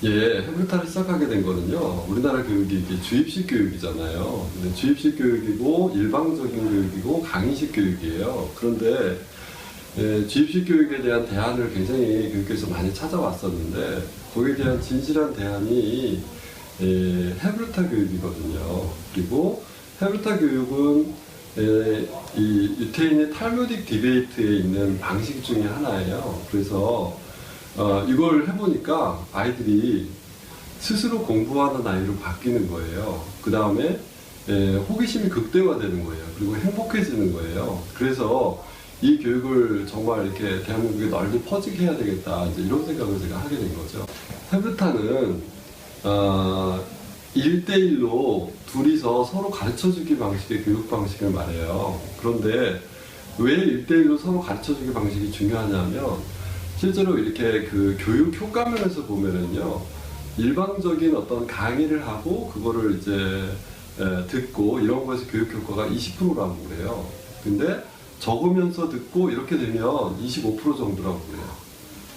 예, 헤브르타를 시작하게 된 거는요, 우리나라 교육이 이게 주입식 교육이잖아요. 근데 주입식 교육이고, 일방적인 교육이고, 강의식 교육이에요. 그런데, 예, 주입식 교육에 대한 대안을 굉장히 교육에서 많이 찾아왔었는데, 거기에 대한 진실한 대안이, 예, 헤브르타 교육이거든요. 그리고, 헤브르타 교육은, 예, 이 유태인의 탈무딕 디베이트에 있는 방식 중에 하나예요. 그래서, 이걸 해보니까 아이들이 스스로 공부하는 아이로 바뀌는 거예요. 그 다음에 호기심이 극대화되는 거예요. 그리고 행복해지는 거예요. 그래서 이 교육을 정말 이렇게 대한민국에 널리 퍼지게 해야 되겠다. 이제 이런 생각을 제가 하게 된 거죠. 헤브타는 1대1로 둘이서 서로 가르쳐주기 방식의 교육 방식을 말해요. 그런데 왜 1대1로 서로 가르쳐주기 방식이 중요하냐면 실제로 이렇게 그 교육 효과면에서 보면은요, 일방적인 어떤 강의를 하고 그거를 이제 듣고 이런 거에서 교육 효과가 20%라고 그래요. 근데 적으면서 듣고 이렇게 되면 25% 정도라고 그래요.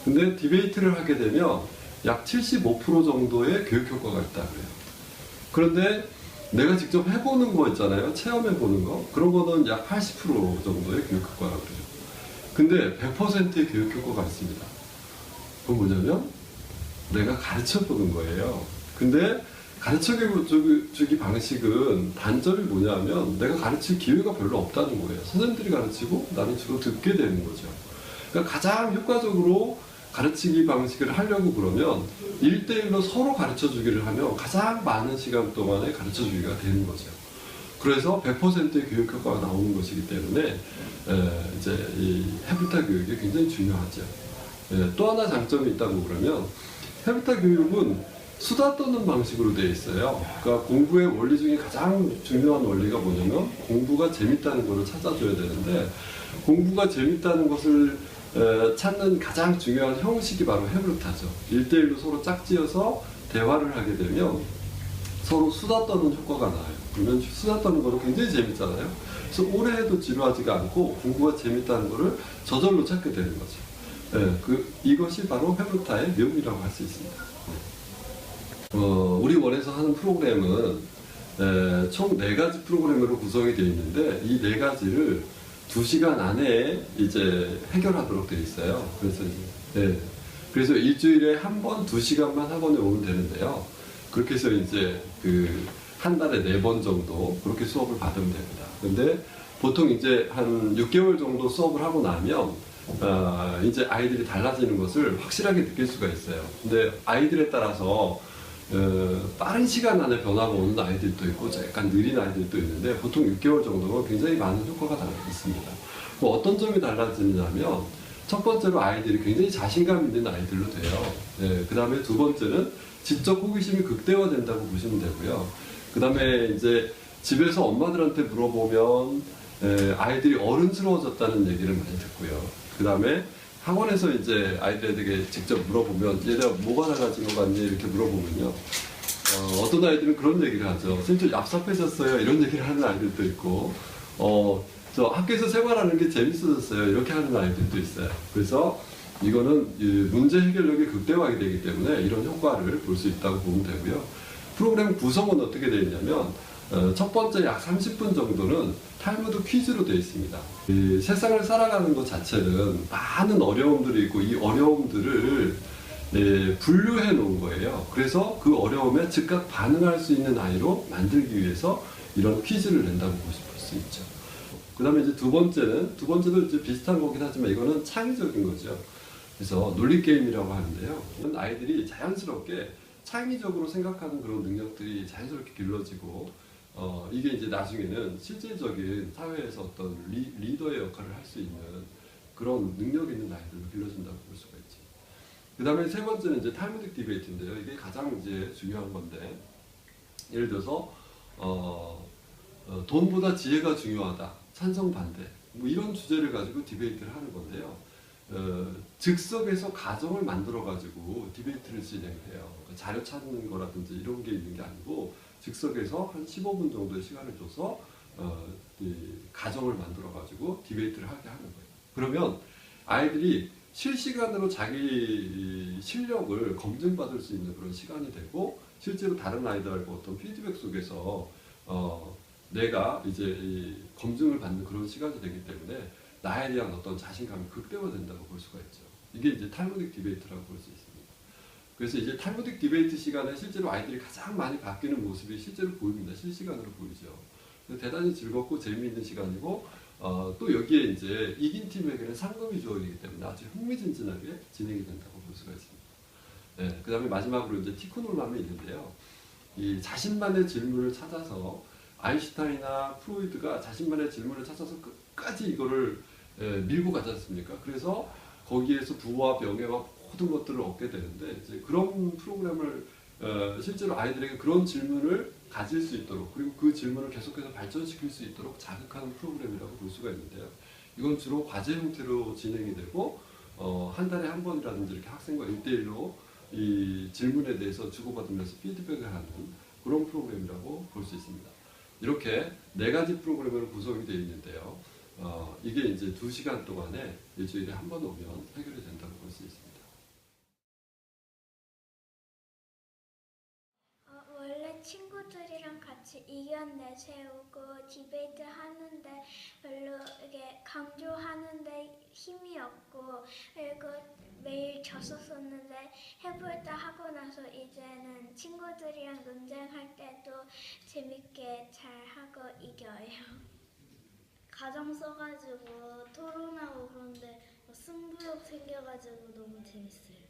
근데 디베이트를 하게 되면 약 75% 정도의 교육 효과가 있다 그래요. 그런데 내가 직접 해보는 거 있잖아요. 체험해보는 거. 그런 거는 약 80% 정도의 교육 효과라고 그래요. 근데 100%의 교육 효과가 있습니다. 그건 뭐냐면 내가 가르쳐 보는 거예요. 근데 가르쳐주기 방식은 단점이 뭐냐면 내가 가르칠 기회가 별로 없다는 거예요. 선생님들이 가르치고 나는 주로 듣게 되는 거죠. 그러니까 가장 효과적으로 가르치기 방식을 하려고 그러면 1대1로 서로 가르쳐주기를 하면 가장 많은 시간 동안에 가르쳐주기가 되는 거죠. 그래서 100%의 교육 효과가 나오는 것이기 때문에 이제 이 헤브타 교육이 굉장히 중요하죠. 또 하나 장점이 있다고 그러면 헤브타 교육은 수다 떠는 방식으로 되어 있어요. 그러니까 공부의 원리 중에 가장 중요한 원리가 뭐냐면 공부가 재밌다는 것을 찾아줘야 되는데 공부가 재밌다는 것을 찾는 가장 중요한 형식이 바로 헤브르타죠. 1대1로 서로 짝지어서 대화를 하게 되면 서로 수다 떠는 효과가 나요. 그러면 수다 떠는 거는 굉장히 재밌잖아요. 그래서 오래 해도 지루하지가 않고 공부가 재밌다는 거를 저절로 찾게 되는 거죠. 이것이 바로 헤브르타의 묘미라고 할 수 있습니다. 우리 원에서 하는 프로그램은 총 4가지 프로그램으로 구성이 되어 있는데 이 4가지를 2시간 안에 이제 해결하도록 되어 있어요. 그래서 일주일에 한 번 2시간만 학원에 오면 되는데요. 그렇게 해서 이제 한 달에 4번 정도 그렇게 수업을 받으면 됩니다. 근데 보통 이제 한 6개월 정도 수업을 하고 나면 이제 아이들이 달라지는 것을 확실하게 느낄 수가 있어요. 근데 아이들에 따라서 빠른 시간 안에 변화가 오는 아이들도 있고 약간 느린 아이들도 있는데 보통 6개월 정도면 굉장히 많은 효과가 있습니다. 어떤 점이 달라지냐면 첫 번째로 아이들이 굉장히 자신감 있는 아이들로 돼요. 그 다음에 두 번째는 지적 호기심이 극대화된다고 보시면 되고요. 그 다음에 이제 집에서 엄마들한테 물어보면 아이들이 어른스러워졌다는 얘기를 많이 듣고요. 그 다음에 학원에서 이제 아이들에게 직접 물어보면 얘네가 뭐가 달라진 것 같니? 이렇게 물어보면요. 어떤 아이들은 그런 얘기를 하죠. 선생님 저 얍삽해졌어요. 이런 얘기를 하는 아이들도 있고 저 학교에서 생활하는 게 재밌어졌어요. 이렇게 하는 아이들도 있어요. 그래서 이거는 문제 해결력이 극대화하게 되기 때문에 이런 효과를 볼 수 있다고 보면 되고요. 프로그램 구성은 어떻게 되어 있냐면 첫 번째 약 30분 정도는 탈무드 퀴즈로 되어 있습니다. 이 세상을 살아가는 것 자체는 많은 어려움들이 있고 이 어려움들을 분류해 놓은 거예요. 그래서 그 어려움에 즉각 반응할 수 있는 아이로 만들기 위해서 이런 퀴즈를 낸다고 볼 수 있죠. 그 다음에 이제 두 번째도 이제 비슷한 거긴 하지만 이거는 창의적인 거죠. 그래서 논리게임이라고 하는데요. 아이들이 자연스럽게 창의적으로 생각하는 그런 능력들이 자연스럽게 길러지고 이게 이제 나중에는 실질적인 사회에서 어떤 리더의 역할을 할 수 있는 그런 능력 있는 아이들로 길러진다고 볼 수가 있죠. 그 다음에 세 번째는 이제 탈무딕 디베이트인데요. 이게 가장 이제 중요한 건데 예를 들어서 돈보다 지혜가 중요하다. 찬성 반대. 뭐 이런 주제를 가지고 디베이트를 하는 건데요. 즉석에서 가정을 만들어 가지고 디베이트를 진행해요. 자료 찾는 거라든지 이런 게 있는 게 아니고 즉석에서 한 15분 정도의 시간을 줘서 이 가정을 만들어 가지고 디베이트를 하게 하는 거예요. 그러면 아이들이 실시간으로 자기 실력을 검증받을 수 있는 그런 시간이 되고, 실제로 다른 아이들과 어떤 피드백 속에서 내가 이제 이 검증을 받는 그런 시간이 되기 때문에 나에 대한 어떤 자신감이 극대화된다고 볼 수가 있죠. 이게 이제 탈무딕 디베이트라고 볼 수 있습니다. 그래서 이제 탈무딕 디베이트 시간에 실제로 아이들이 가장 많이 바뀌는 모습이 실제로 보입니다. 실시간으로 보이죠. 대단히 즐겁고 재미있는 시간이고, 또 여기에 이제 이긴 팀에게는 상금이 주어지기 때문에 아주 흥미진진하게 진행이 된다고 볼 수가 있습니다. 네, 그 다음에 마지막으로 이제 티코놀람이 있는데요. 이 자신만의 질문을 찾아서 아인슈타인이나 프로이드가 자신만의 질문을 찾아서 끝까지 이거를 밀고 가지 않습니까? 그래서 거기에서 부와 명예와 모든 것들을 얻게 되는데, 이제 그런 프로그램을 실제로 아이들에게 그런 질문을 가질 수 있도록, 그리고 그 질문을 계속해서 발전시킬 수 있도록 자극하는 프로그램이라고 볼 수가 있는데요. 이건 주로 과제 형태로 진행이 되고, 한 달에 한 번이라든지 이렇게 학생과 1대1로 이 질문에 대해서 주고받으면서 피드백을 하는 그런 프로그램이라고 볼 수 있습니다. 이렇게 4가지 프로그램으로 구성이 되어 있는데요. 이게 이제 2시간 동안에 일주일에 한 번 오면 해결이 된다고 볼 수 있습니다. 원래 친구들이랑 같이 의견 내세우고 디베이트 하는데 별로 이게 강조하는데 힘이 없고, 그리고 매일 졌었었는데 해볼다 하고 나서 이제는 친구들이랑 논쟁할 때도 재밌게 잘 하고 이겨요. 가정 써가지고 토론하고 그런데 승부욕 생겨가지고 너무 재밌어요.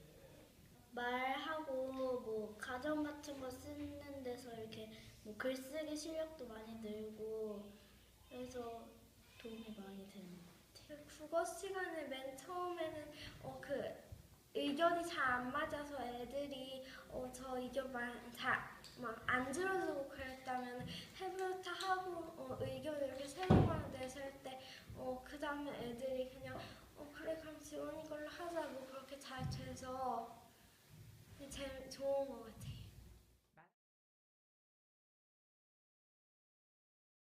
말하고 뭐 가정 같은 거 쓰는 데서 이렇게 뭐 글쓰기 실력도 많이 늘고 그래서 도움이 많이 되는 것 같아요. 국어 시간에 맨 처음에는 그 의견이 잘 안 맞아서 애들이 저 의견 잘 막 안 들어주고 그랬다면 해부터 하고 의견을 이렇게 새로만 내실 때 그 다음에 애들이 그냥 그래 그럼 지원 이걸로 하자 뭐 그렇게 잘 돼서 제일 좋은 것 같아요.